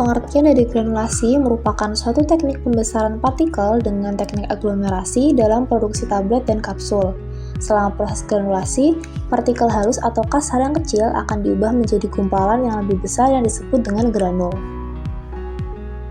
Pengertian dari granulasi merupakan suatu teknik pembesaran partikel dengan teknik aglomerasi dalam produksi tablet dan kapsul. Selama proses granulasi, partikel halus atau kasar yang kecil akan diubah menjadi gumpalan yang lebih besar yang disebut dengan granul.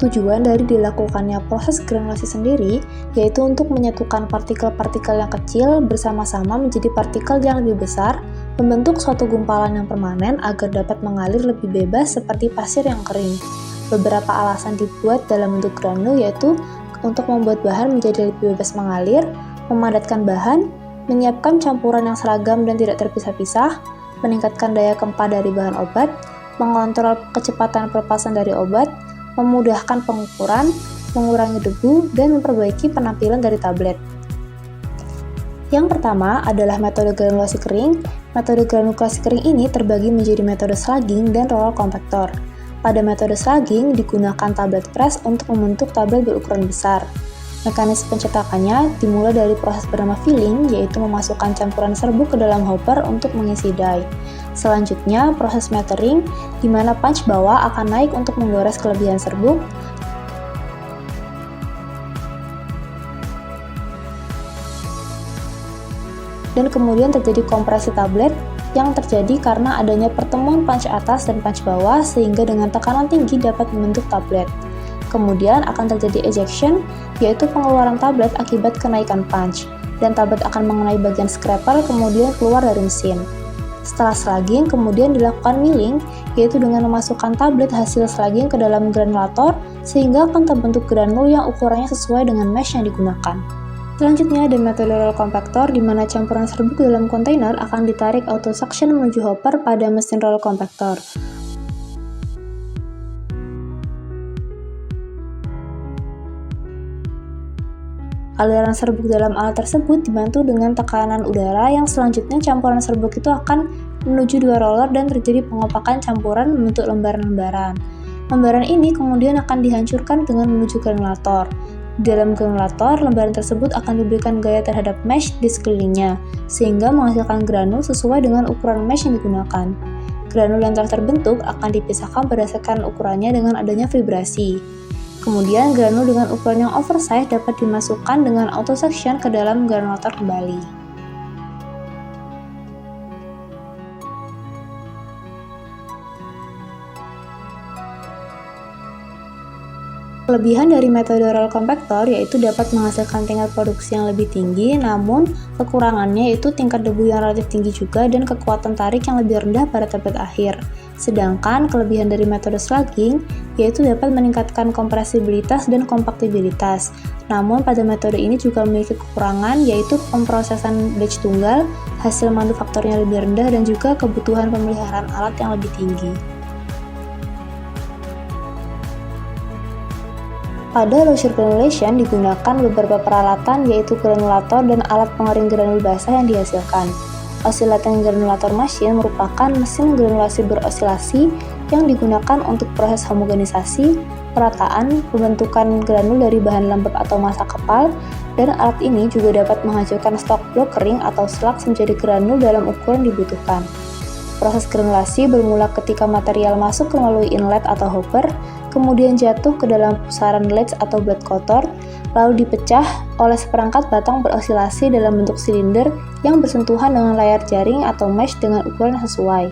Tujuan dari dilakukannya proses granulasi sendiri yaitu untuk menyatukan partikel-partikel yang kecil bersama-sama menjadi partikel yang lebih besar, membentuk suatu gumpalan yang permanen agar dapat mengalir lebih bebas seperti pasir yang kering. Beberapa alasan dibuat dalam bentuk granul yaitu untuk membuat bahan menjadi lebih bebas mengalir, memadatkan bahan, menyiapkan campuran yang seragam dan tidak terpisah-pisah, meningkatkan daya kempa dari bahan obat, mengontrol kecepatan pelepasan dari obat, memudahkan pengukuran, mengurangi debu, dan memperbaiki penampilan dari tablet. Yang pertama adalah metode granulasi kering. Metode granulasi kering ini terbagi menjadi metode slugging dan roller compactor. Pada metode slugging digunakan tablet press untuk membentuk tablet berukuran besar. Mekanisme pencetakannya dimulai dari proses bernama filling, yaitu memasukkan campuran serbuk ke dalam hopper untuk mengisi dye. Selanjutnya, proses metering, di mana punch bawah akan naik untuk menggores kelebihan serbuk. Dan kemudian terjadi kompresi tablet yang terjadi karena adanya pertemuan punch atas dan punch bawah sehingga dengan tekanan tinggi dapat membentuk tablet. Kemudian akan terjadi ejection, yaitu pengeluaran tablet akibat kenaikan punch, dan tablet akan mengenai bagian scraper kemudian keluar dari mesin. Setelah slugging, kemudian dilakukan milling, yaitu dengan memasukkan tablet hasil slugging ke dalam granulator sehingga akan terbentuk granul yang ukurannya sesuai dengan mesh yang digunakan. Selanjutnya ada metode roll compactor, di mana campuran serbuk dalam kontainer akan ditarik auto suction menuju hopper pada mesin roll compactor. Aliran serbuk dalam alat tersebut dibantu dengan tekanan udara yang selanjutnya campuran serbuk itu akan menuju dua roller dan terjadi pengopakan campuran membentuk lembaran-lembaran. Lembaran ini kemudian akan dihancurkan dengan menuju granulator. Di dalam granulator, lembaran tersebut akan diberikan gaya terhadap mesh di sekelilingnya, sehingga menghasilkan granul sesuai dengan ukuran mesh yang digunakan. Granul yang telah terbentuk akan dipisahkan berdasarkan ukurannya dengan adanya vibrasi. Kemudian, granul dengan ukuran yang oversize dapat dimasukkan dengan auto suction ke dalam granulator kembali. Kelebihan dari metode roll compactor yaitu dapat menghasilkan tingkat produksi yang lebih tinggi, namun kekurangannya yaitu tingkat debu yang relatif tinggi juga dan kekuatan tarik yang lebih rendah pada tablet akhir. Sedangkan kelebihan dari metode slugging yaitu dapat meningkatkan kompresibilitas dan kompaktibilitas. Namun pada metode ini juga memiliki kekurangan yaitu pemrosesan batch tunggal, hasil manufakturnya lebih rendah dan juga kebutuhan pemeliharaan alat yang lebih tinggi. Pada Rauscher granulation digunakan beberapa peralatan yaitu granulator dan alat pengering granul basah yang dihasilkan. Oscillating granulator machine merupakan mesin granulasi berosilasi yang digunakan untuk proses homogenisasi, perataan, pembentukan granul dari bahan lembab atau massa kepal, dan alat ini juga dapat menghancurkan stok blok kering atau slugs menjadi granul dalam ukuran dibutuhkan. Proses granulasi bermula ketika material masuk melalui inlet atau hopper, kemudian jatuh ke dalam pusaran latch atau blade kotor, lalu dipecah oleh seperangkat batang berosilasi dalam bentuk silinder yang bersentuhan dengan layar jaring atau mesh dengan ukuran sesuai.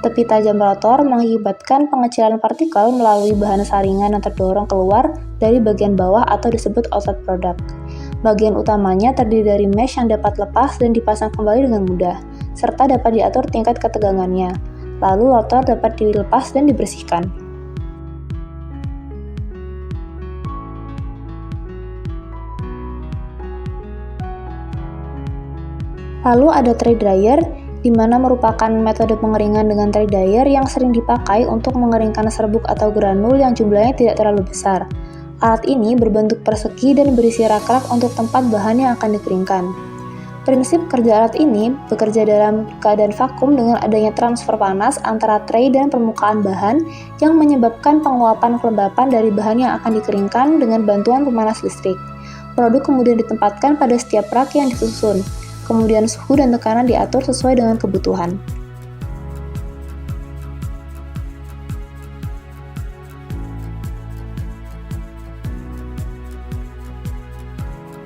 Tepi tajam rotor mengakibatkan pengecilan partikel melalui bahan saringan yang terdorong keluar dari bagian bawah atau disebut outlet product. Bagian utamanya terdiri dari mesh yang dapat lepas dan dipasang kembali dengan mudah, serta dapat diatur tingkat ketegangannya. Lalu rotor dapat dilepas dan dibersihkan. Lalu ada tray dryer, di mana merupakan metode pengeringan dengan tray dryer yang sering dipakai untuk mengeringkan serbuk atau granul yang jumlahnya tidak terlalu besar. Alat ini berbentuk persegi dan berisi rak-rak untuk tempat bahan yang akan dikeringkan. Prinsip kerja alat ini bekerja dalam keadaan vakum dengan adanya transfer panas antara tray dan permukaan bahan yang menyebabkan penguapan kelembapan dari bahan yang akan dikeringkan dengan bantuan pemanas listrik. Produk kemudian ditempatkan pada setiap rak yang disusun. Kemudian suhu dan tekanan diatur sesuai dengan kebutuhan.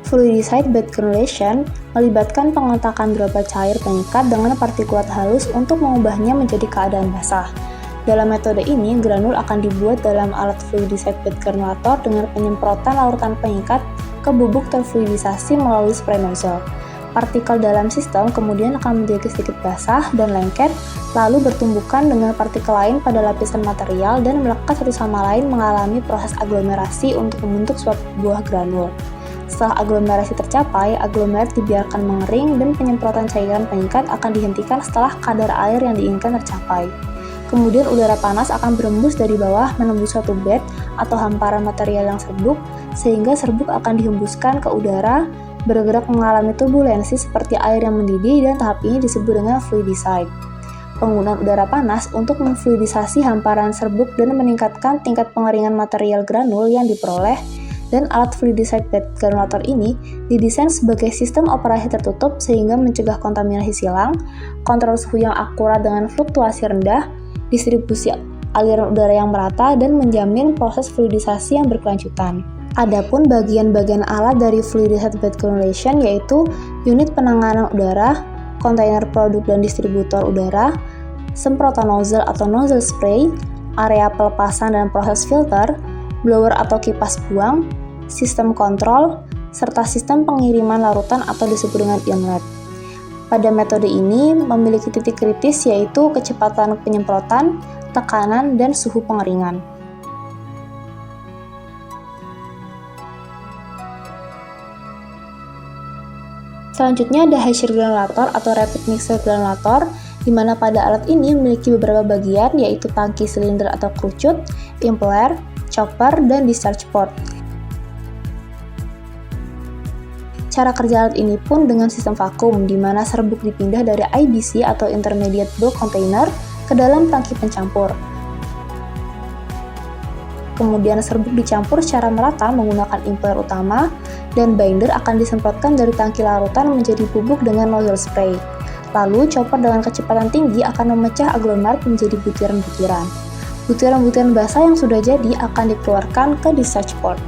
Fluidicide bed granulation melibatkan pengontakan droplet cair pengikat dengan partikulat halus untuk mengubahnya menjadi keadaan basah. Dalam metode ini, granul akan dibuat dalam alat fluidicide bed granulator dengan penyemprotan larutan pengikat ke bubuk terfluidisasi melalui spray nozzle. Partikel dalam sistem kemudian akan menjadi sedikit basah dan lengket, lalu bertumbukan dengan partikel lain pada lapisan material dan melekat satu sama lain mengalami proses aglomerasi untuk membentuk sebuah granul. Setelah aglomerasi tercapai, aglomerat dibiarkan mengering dan penyemprotan cairan pengikat akan dihentikan setelah kadar air yang diinginkan tercapai. Kemudian udara panas akan berembus dari bawah menembus suatu bed atau hamparan material yang serbuk, sehingga serbuk akan dihembuskan ke udara, bergerak mengalami turbulensi seperti air yang mendidih, dan tahap ini disebut dengan fluidicide. Penggunaan udara panas untuk memfluidisasi hamparan serbuk dan meningkatkan tingkat pengeringan material granul yang diperoleh, dan alat fluidicide bed granulator ini didesain sebagai sistem operasi tertutup sehingga mencegah kontaminasi silang, kontrol suhu yang akurat dengan fluktuasi rendah, distribusi aliran udara yang merata, dan menjamin proses fluidisasi yang berkelanjutan. Adapun bagian-bagian alat dari fluidicide bed granulation yaitu unit penanganan udara, kontainer produk dan distributor udara, semprotan nozzle atau nozzle spray, area pelepasan dan proses filter, blower atau kipas buang, sistem kontrol, serta sistem pengiriman larutan atau disebut dengan inlet. Pada metode ini memiliki titik kritis yaitu kecepatan penyemprotan, tekanan, dan suhu pengeringan. Selanjutnya ada Hechsher granulator atau rapid mixer granulator, di mana pada alat ini memiliki beberapa bagian yaitu tangki silinder atau kerucut, impeller, chopper, dan discharge port. Cara kerja alat ini pun dengan sistem vakum, di mana serbuk dipindah dari IBC atau Intermediate Bulk Container ke dalam tangki pencampur. Kemudian serbuk dicampur secara merata menggunakan impeller utama, dan binder akan disemprotkan dari tangki larutan menjadi bubuk dengan nozzle spray. Lalu chopper dengan kecepatan tinggi akan memecah aglomerat menjadi butiran-butiran. Butiran-butiran basah yang sudah jadi akan dikeluarkan ke discharge port.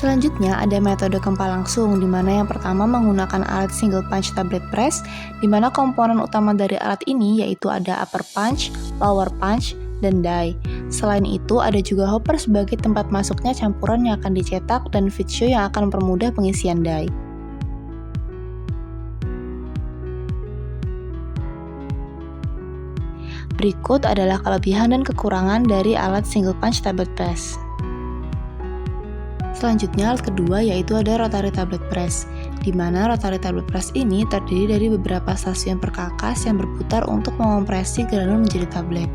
Selanjutnya ada metode gempa langsung, di mana yang pertama menggunakan alat single punch tablet press, di mana komponen utama dari alat ini yaitu ada upper punch, lower punch, dan die. Selain itu ada juga hopper sebagai tempat masuknya campuran yang akan dicetak dan feed show yang akan mempermudah pengisian die. Berikut adalah kelebihan dan kekurangan dari alat single punch tablet press. Selanjutnya alat kedua yaitu ada rotary tablet press, di mana rotary tablet press ini terdiri dari beberapa stasiun perkakas yang berputar untuk mengompresi granul menjadi tablet.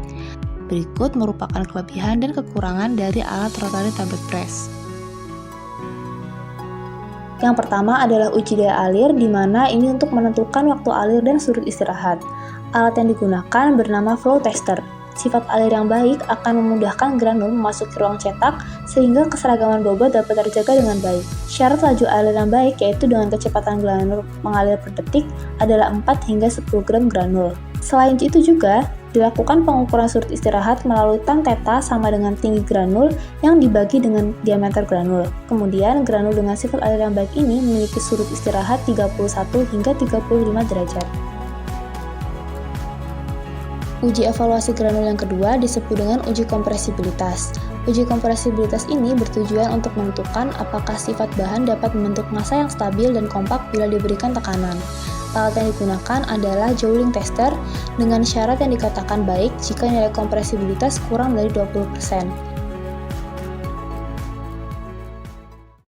Berikut merupakan kelebihan dan kekurangan dari alat rotary tablet press. Yang pertama adalah uji daya alir, di mana ini untuk menentukan waktu alir dan sudut istirahat. Alat yang digunakan bernama flow tester. Sifat alir yang baik akan memudahkan granul memasuki ruang cetak sehingga keseragaman bobot dapat terjaga dengan baik. Syarat laju alir yang baik yaitu dengan kecepatan granul mengalir per detik adalah 4 hingga 10 gram granul. Selain itu juga dilakukan pengukuran sudut istirahat melalui tan theta sama dengan tinggi granul yang dibagi dengan diameter granul. Kemudian granul dengan sifat alir yang baik ini memiliki sudut istirahat 31 hingga 35 derajat. Uji evaluasi granul yang kedua disebut dengan uji kompresibilitas. Uji kompresibilitas ini bertujuan untuk menentukan apakah sifat bahan dapat membentuk massa yang stabil dan kompak bila diberikan tekanan. Alat yang digunakan adalah Jowling tester dengan syarat yang dikatakan baik jika nilai kompresibilitas kurang dari 20%.